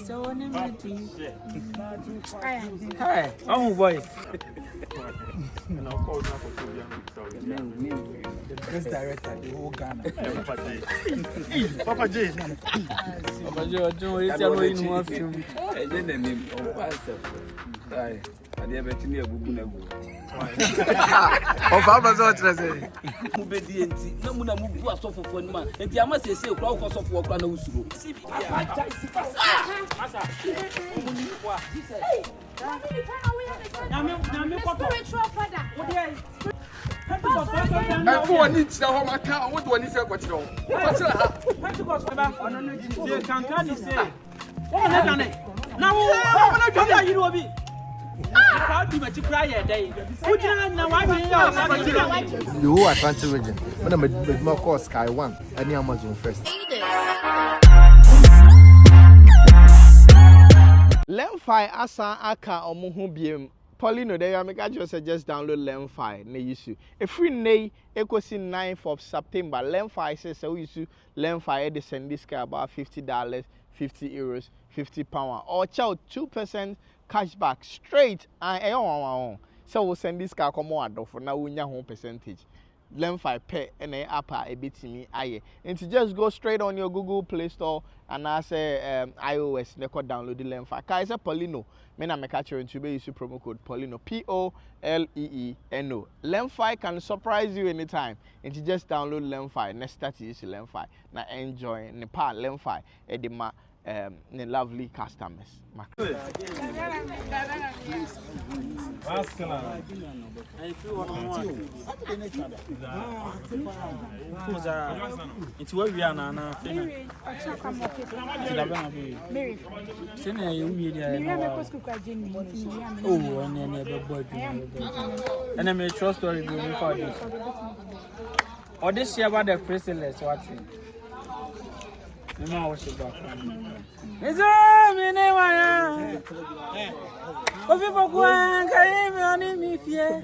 So on him. Hi, I'm voice. And of course, the best director, the whole Ghana. Papa J. Papa J, it's a in one film. I didn't name I never seen a boo. Of Amazon, say, Obedient, no Muna Mubu are so for one man, and the Amas say, crowd cost of work on the Usu. and for one needs the home account. What one is a question? What's Now, you will be. How do you cry a day? You are trying to region. When I'm a more course, Sky One, and the Amazon first. Lemfi asa aka omuhu biem. Paulino there you make just download Lemfi na issue. A free nay ekosi 9th of September. Lemfi says so issue Lemfi they send this guy about $50, 50 euros, £50 or chow 2% cashback straight and so we'll send this car come on for now we home percentage. Lemfi pay and upper a bit me aye. And to just go straight on your Google Play Store and I say iOS they could download the Lemfi. Kaisa Paulino, men I make you to be use promo code Paulino POLEENO. Lemfi can surprise you anytime. And to just download Lemfi. Next start is Lemfi. Now enjoy Nepal Lemfi edema lovely customers. It's where we are now. Oh, and then and I made trust story before this. Odehyieba Priscilla, what's it? No, it's a minute. People go and carry me fear.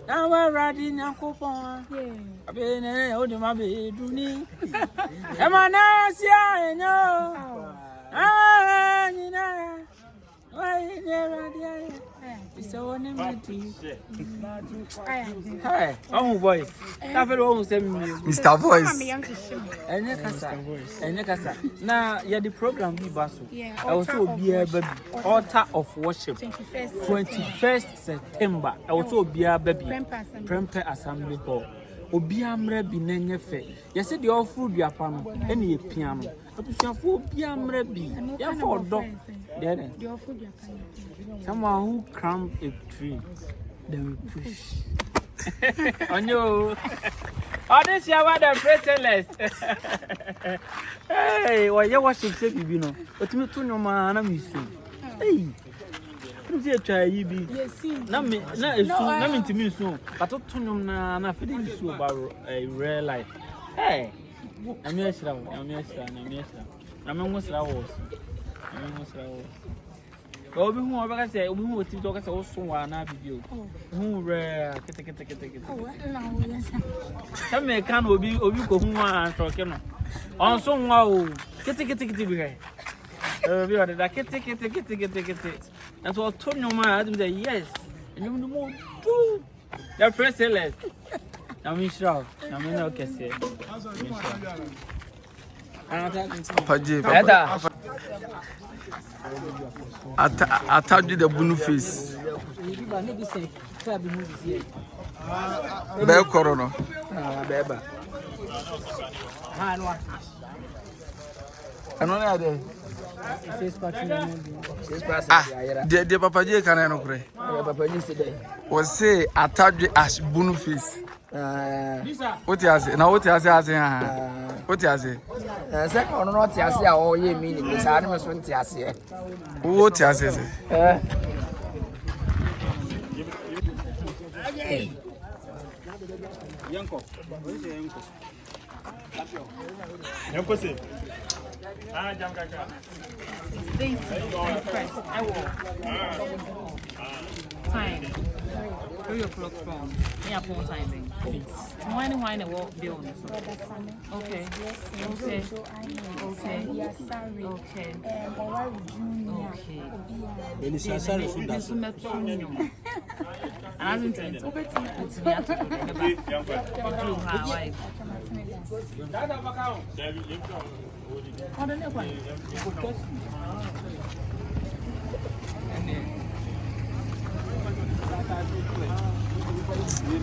Now we're riding a coupon. I've been holding my baby. Am I not? Yeah, no. Ah, you know. Why never there? It's a one in my teeth. Hi, I'm voice. Mr. Voice. And now, you're the program, I also be a baby. Altar of worship. 21st September. I also be a baby. Prempe Assembly Hall. Obiamre binenye fe. Yes, the all food you are panel. Any piano. Obiamre bi. Ya for dog. There. Someone who climb a tree, then we push. On you. Odehyieba Priscilla. Hey, why you watching TV? No, but me too no man. I'm missing. Hey. You try you be. Yes, na me to me so. But to no na feeling so about a real life. Hey, I'm here. Well, we who are say we who to talk also one video. Who rare kete. Some can be go who are talking on some wow kete be. We are the kete. That's what told you man do yes. And you know too. The Priscilla. I'm sure. I'm not okay say. I told you the blue face. Bell Corona. The Papa J can I pray? Was say I told you as blue face. What you say? Now what you say? What you say? Say on not ya say all ye meaning this animals won't ya say. What you say? Yanko. Yanko say. Ah, Jamka. time? 3 o'clock from airport timing. Wine and walk bill. Okay. Okay. Okay. Okay.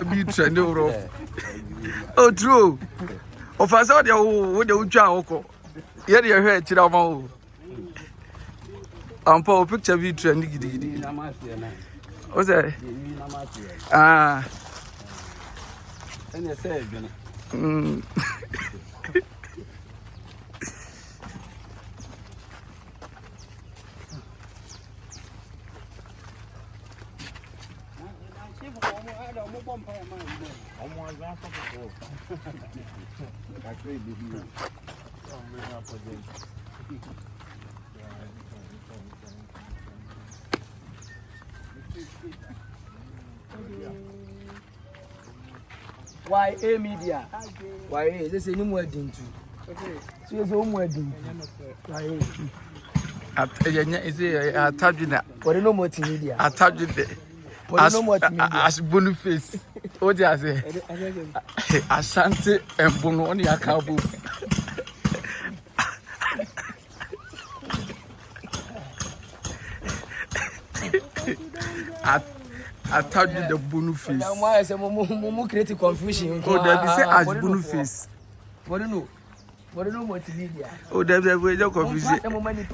Be trend over. Oh, true. Of us, all the would joke. Yet you heard Chidamo. Paul picture be trendy. What's that? Ah. And you said, Why a media? Why is this any more than two? She is home wedding. Is a Tajina. What no more media? I told you as Boniface. What do I say? Asante and Bononi Akabu. I told you the Boniface. Why is a momo creating confusion? Oh, there is as Boniface. What do you know? What do you know what media? Oh, there's a way of confusion.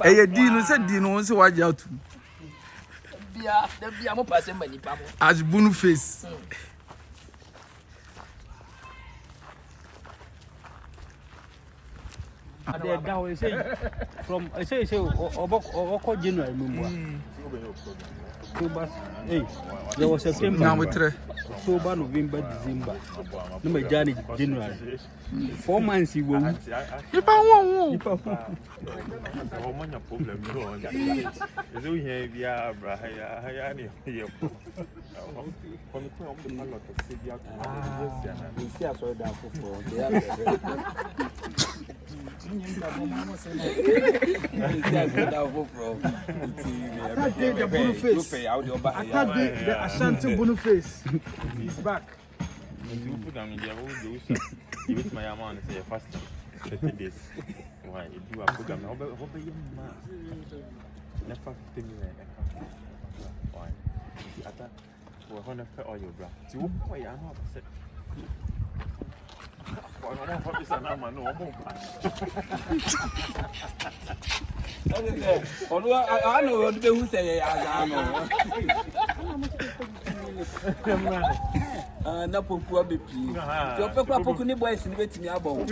Hey, Dino said Dino, so watch out. As Boniface. From I say Opoku January hey, there was September. Now we try. October, November, December. Number January. 4 months you will. You found The Ashanti Boniface is back. You put them in their own you with my amount and say fast 30 days. Why you do a program? Never 50 million. Why? I thought we're going to pay all your bra. You why I'm not upset. I know what who say I know. Na poku abepi. Ti opekwa poku ni boys ni betimi abon.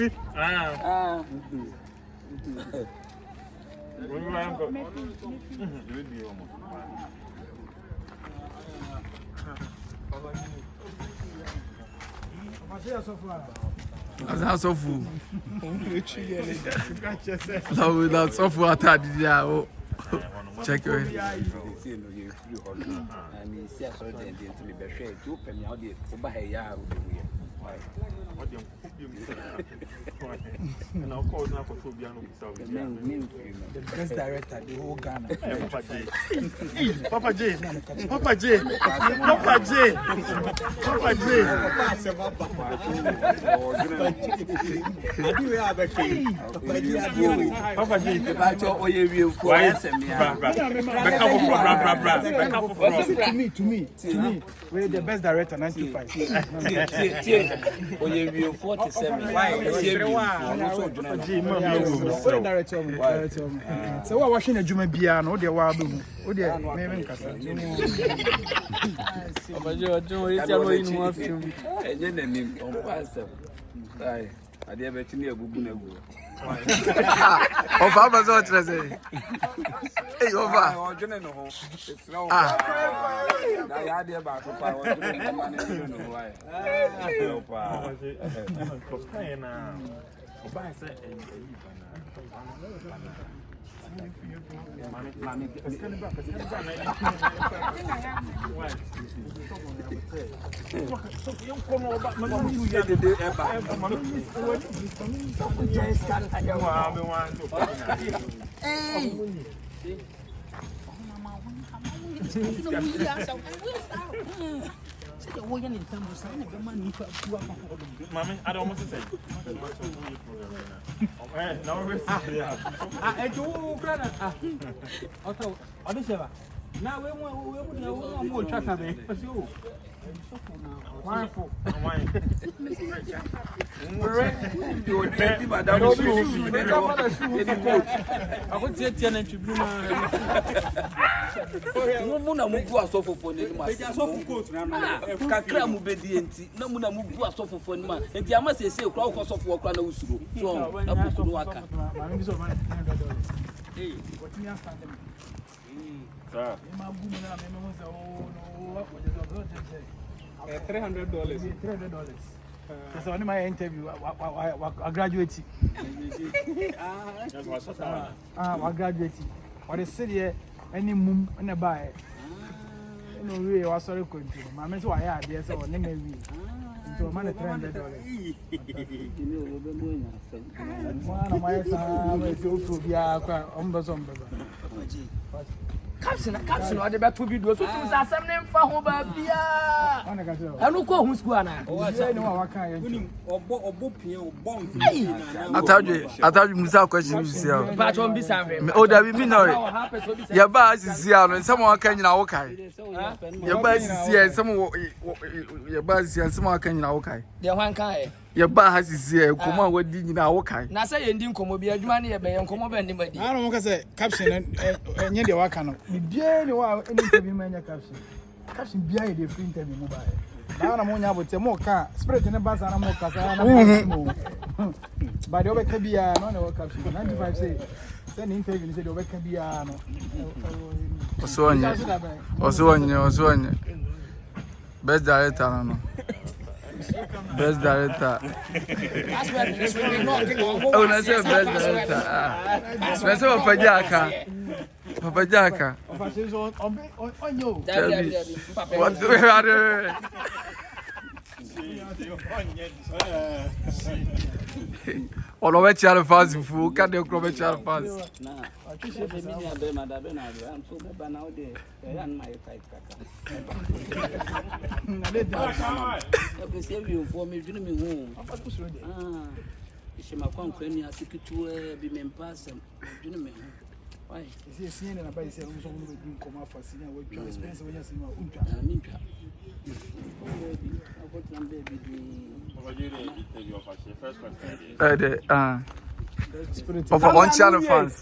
That's so full. No, that's so full. Check it. And of course, now for The best director, the whole Ghana. Papa J. Papa J. Papa J. Papa J. Papa J. To me, we're the best director, 95. So we're watching a Juma Biano, the wild boom. Oh, dear, maybe I never seen a good. Of Amazon, hey, over. It's no. I had about Mommy, I don't want to say. Now we're now we want to chat about wonderful. $300. That's only my interview. I graduated. I graduated. What is city? Any mum and a buy. No, we was sorry. My mess why I had yes or name me. So, man, $300. One of my son is also be Caption, or the back to be good. So, some name for home, Babia. I don't go who's going on. I told you, Musa questions. But on this, oh, there be no. Your bus is here, and someone can now okay. Your bus is here, your bus is here, someone can now okay. The one kind. Your bus is here, come on, what did you now okay? Now say you didn't come be a money, a bayan come over anybody. I don't want to say caption and yet the Wakano. The dear any interview man caption. Caption behind the free interview mobile. Now I'm on your with more car, spread in a bus and a more car. By the way, can be a non caption. 95 say, send interview said, over can be a also, best director, no. Best director. Oh, that's your best director. That's what Papa Jaka. On you. What do we have? On the way to fast food, can you come to fast? Why? Is he seeing and about saying someone will do come out for senior work expensive when you see my untra? Of one channel fans.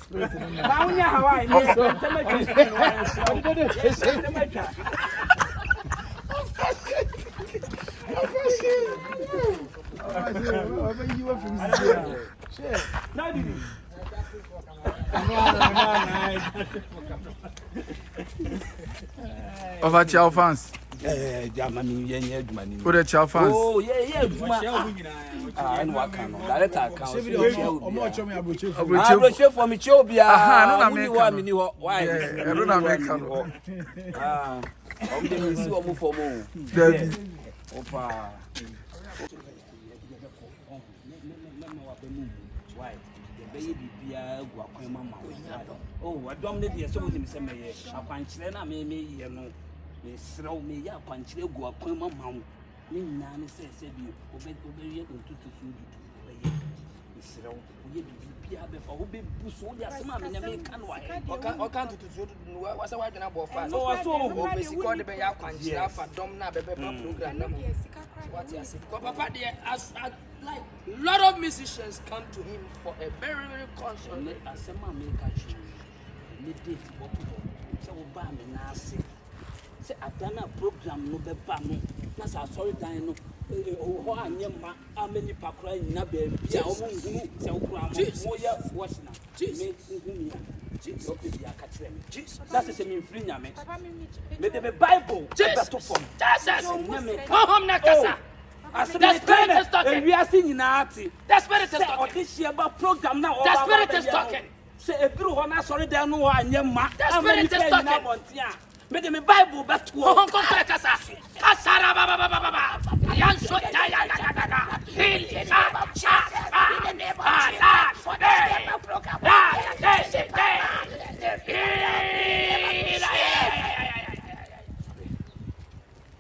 Over Chow fans. Who the Chow fans? Oh, yeah. And what kind of director account? For me, Chobia. Aha, no, why? I don't know. I'm going to see what move for more. Opa. Oh, I don't need the so him say me a panchile na me ye no me srew me ya panchile go akwema mawo me nyina ne say bi obeye ntutu su dudu obeye me srew oye bibia be fa obe bu so ya sema me nyame kan wa Oka tutu su dudu wa say wa dwena bo fa no so obe siko de be ya kwanchile afa dom na bebe program na mo what you say because papa there as like a lot of musicians come to him for a very very concert asema me ka chi me date bobo say wo ba me na ase say adana program no be ba no na sa sorry dan no ho anyema amani pakra nyina ba bia o mu hunu say wo kura mo ya watch na me hunu Jesus okay ya ka kire me Jesus that's say me free nyame me the Bible beto form Jesus home na kasa. The spirit is talking. We are singing ati. The spirit is talking. Odehyieba program now. The spirit is talking. Say a group on us already done no and your ma. The spirit is talking. Made me Bible but to Hong Kong Kasa. Asara baba. Yan so taya.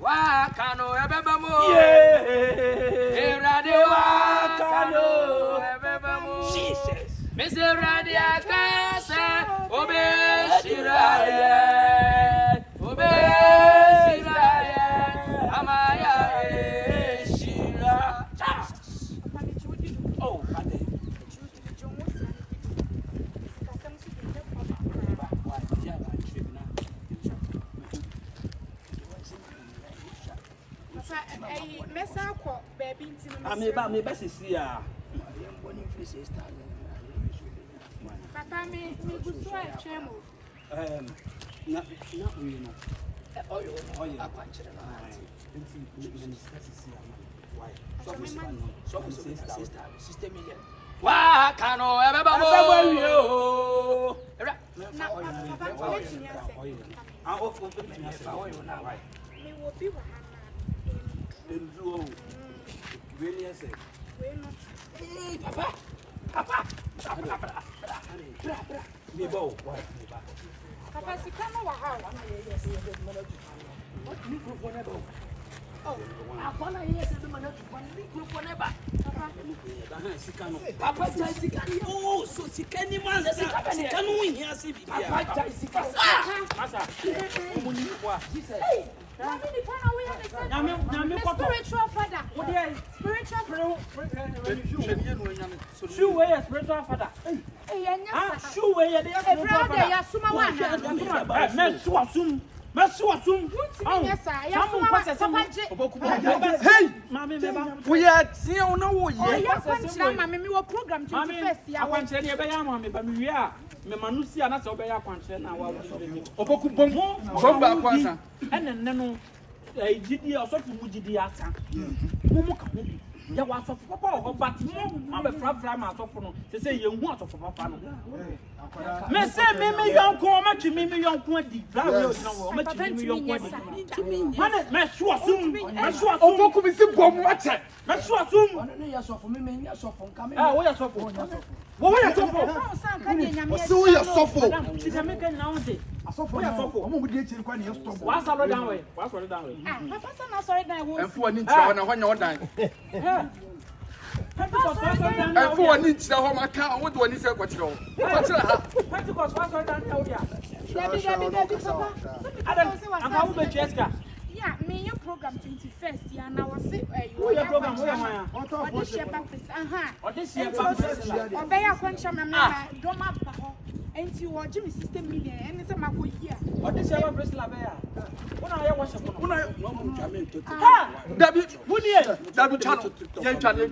Wakano ebebamo. Erade wakano ebebamo. Jesus. Mr. Radia Kasa Obeshiraye Amaya Shira. Oh, me best is here. Papa, me go so I chemo. Not really. Oh, yeah. Sister million. Wakano ebebamo. Papa. Papa, si kama wa ha. What microphone ever? Oh, Apana yes, the man microphone ever. Papa Jessica. Oh, so she can't even win here. Papa Jessica. Masa. Jesus. Spiritual father. Spiritual Shoe way spiritual father. Shoe way spiritual father. Masum. Hey, we are here on our program 21st year. I want to be a but we are. Me manusi anasa obeya kwanche na wa Opoku Bilson ba kwansa ene no gidi osofu mu gidi asa mu ka ho ya wa sofu papa o but mo be fra ma sofu no se ye hu osofu papa no me se me yonko ma twi me yonko adi bra we o dina wo ma twi me yonko adi mane me so asum Opoku Bilson bom ache me so asum Ono ne ya sofu me nya sofu nka me wo ya sofu wo ya sofu so ya sofu ti se me kan na on se Asofo ya sofo. Omo mu di echi kwa na stop. Wa salo down we. Papa say na sorry down wo. Enfo ani ntira na hwanya odan. Enfo ani ntira ho maka wo de wani se kwakire ho. Kwakire ha. Pentecost wa sorry down ya odia. Debi papa. Adam, anga wo be Jessica. Yeah, me your program 21st year na was say your program wo ya wan. Odehyieba Priscilla. Odehyieba Priscilla. Obeya kwancha mama doma ba ho. Enti wo Jimmy system million ene se mako here. Odehyieba Priscilla be ya. Una ya worship no. Una ha Dabi wuni Dabi channel. Yen channel.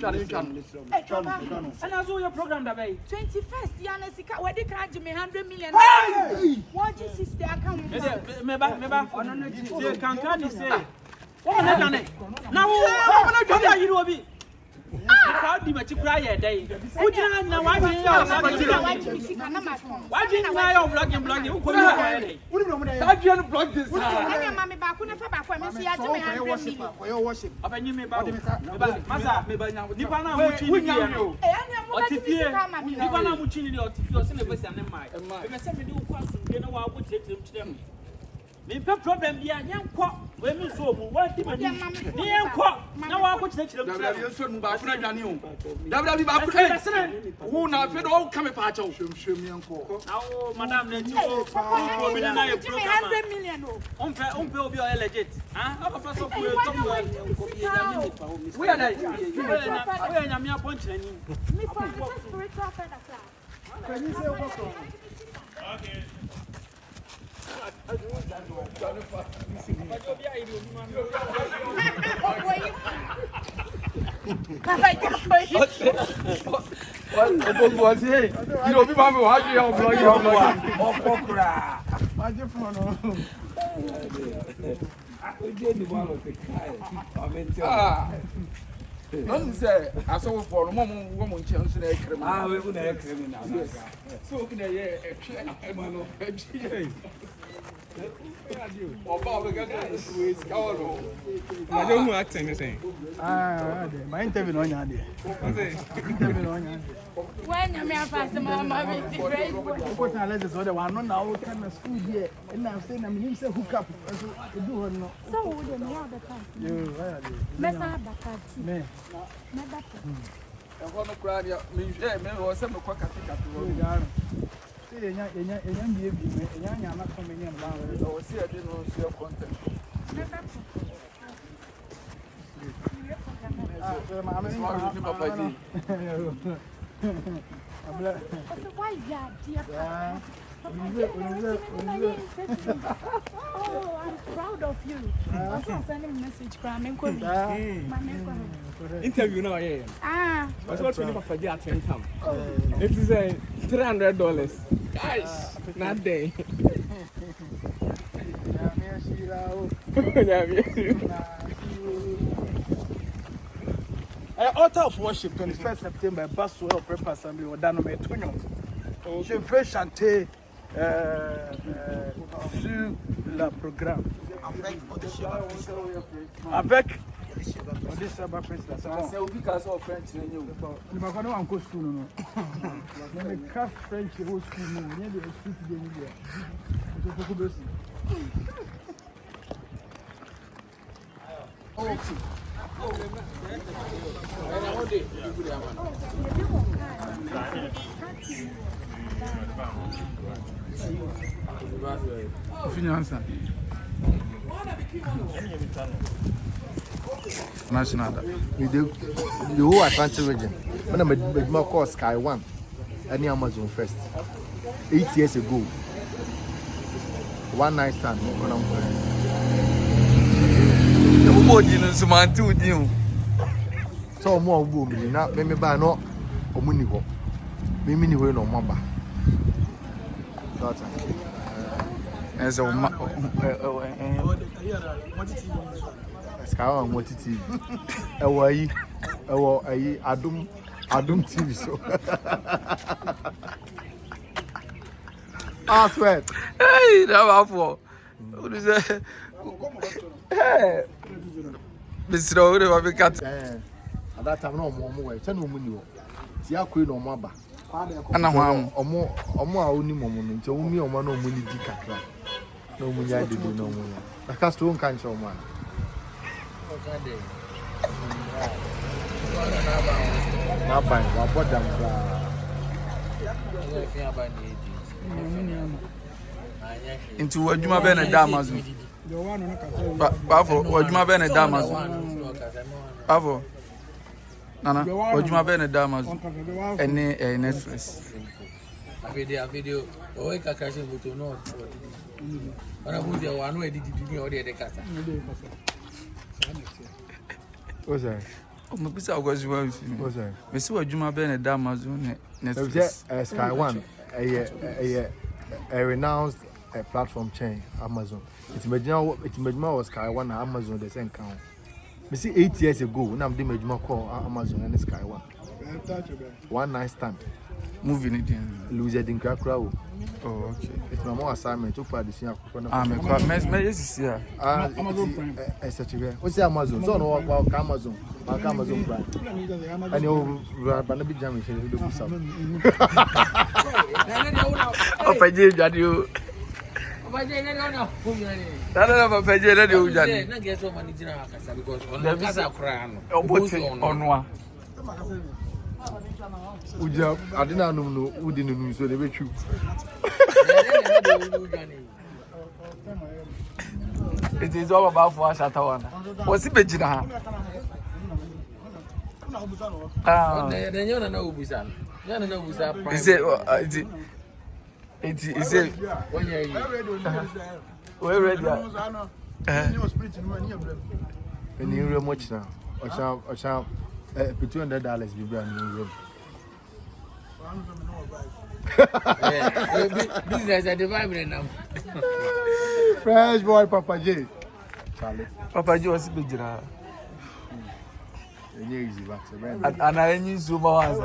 Ana so your program da be. 21st year na sika we dey crack Jimmy 100 million. What Jesus sister account. Me ba ono no ji. Say kankani say. Wo na dane. Na wo na dane yiri obi. How di machi cry ye day. Ujina na wa ji ya na yo blogging wo ko ni wa day. That you blog this. Anya mama ba ku na fa ba kwa me so ya je me 100 million. For worship. Abanyi me ba. Masa me ba nya. Nipa na mu chi ni no. Anya mo ba ti sika ma mi. Nipa na mu chi ni o ti fi o se na besi ane mai. E be se me di wo kwa so de na wa go tiretirem kirem. Me pe problem bia nyenko we mi so mu wa di mani ni nyenko na wa ko tiretirem Dabi so mu ba funa dwane o. Dabi ba funa wo na fe do ka me pa cha o hwemhwem nyenko. Awo madam na ti so ko bi na ye program 100 million o. Ompe obi o legit. Ah, aka fa so ko e to mu ko bi ya mi pa o mi. We are there. We are nyame aponchira ni. Me for spiritual father class. Can you say what? Okay. Opoku was here. You know, people have had you on blog. Opokura. My phone. Don't say, I saw for a moment woman chance to cream. Ah, we would have cream now. So, can I My interview on your day. When you may pass the mama, What I let is what I want now. Can a school here, and I'm saying I'm him say hook up. Do no. so would you have the time? You, Mesa Bakati. me. And one of Claudia, me, or some quack at See, young baby, young, I'm not coming in. I see I didn't know your content. Why, yeah, dear. Oh, I'm proud of you. I'm sending a message. Interview now, yeah. Ah, What's what you for the attention? It is a $300. Guys, not day. Altar of worship, 21st September, Baswell Prep Assembly, or Danome Tunyo. Je vais chanter sur le programme. Avec Odehyieba Priscilla. C'est au Picasso of French. You are going to go school. No, French school. No, near the street. Opoku Bilson. Finança. National. The whole Atlantic region. When I made my course Sky One, any Amazon first. 8 years ago. One night stand. Nobody knows man too new. So more boom. Now, maybe by no, or money. Maybe no mamba. As a Sky One, what it is. Adum TV so. I swear. Hey, that for. What is that? Hey, Mr. Odehyieba Priscilla. At that time, no more. Tell no money. See, I quit no mamba. Ana hwam. Omo a oni momo no nti omi omo na omo ni di kakra. Na omo ya de no omo ya. Aka sto nka nche omo ana. Na ban wa bodam bra. Into wadwuma be na da Amazon. Bafo wadwuma be na da Amazon. Bafo Nana, wadwuma be na da Amazon. Ene Netflix. Video. O e ka crashing photo no. Ana bu de wa no edit bi o de kasa. What's that? Me bisa ogwazwa mfi. What's that? Me si wadwuma be na da Amazon Netflix. Sky One, a renowned platform chain, Amazon. It's Majima was Sky One, Amazon, the same count. Me see 8 years ago, when I'm doing Majima call Amazon and Sky One. One night stand. Movie ni din. Loser din krakra. Oh, okay. It's my more assignment to part the senior. Me yes here. Amazon Prime. What's Amazon? So no work Amazon. Amazon Prime. And you Banabi Jam is do some. Opaje jadio. Opaje na na fumani. Dada na opaje na de ujani. Na get so many jina akasa because on kasa kra no. Oboti onwa. Uja adina no no udi no so dey betwu. It is all about for Shatawana. What's it bejina ha? Ah. Then you na ubusan. You na ubusan. Is it When you we ready? And you real much now. Ocha $200 be brand new. Business at the vibrant now. Fresh boy Papa J. Papa J was bejina. easy, but and I need Zoom once.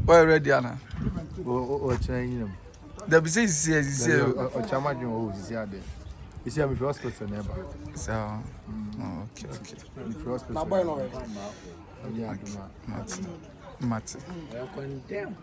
Where ready, Anna? Oh, training. The business is here. Or Chamadian, oh, is here. You see, I'm if you're hospital never. So, okay. If you're hospital. My boy, no, yeah, Matt. condemn.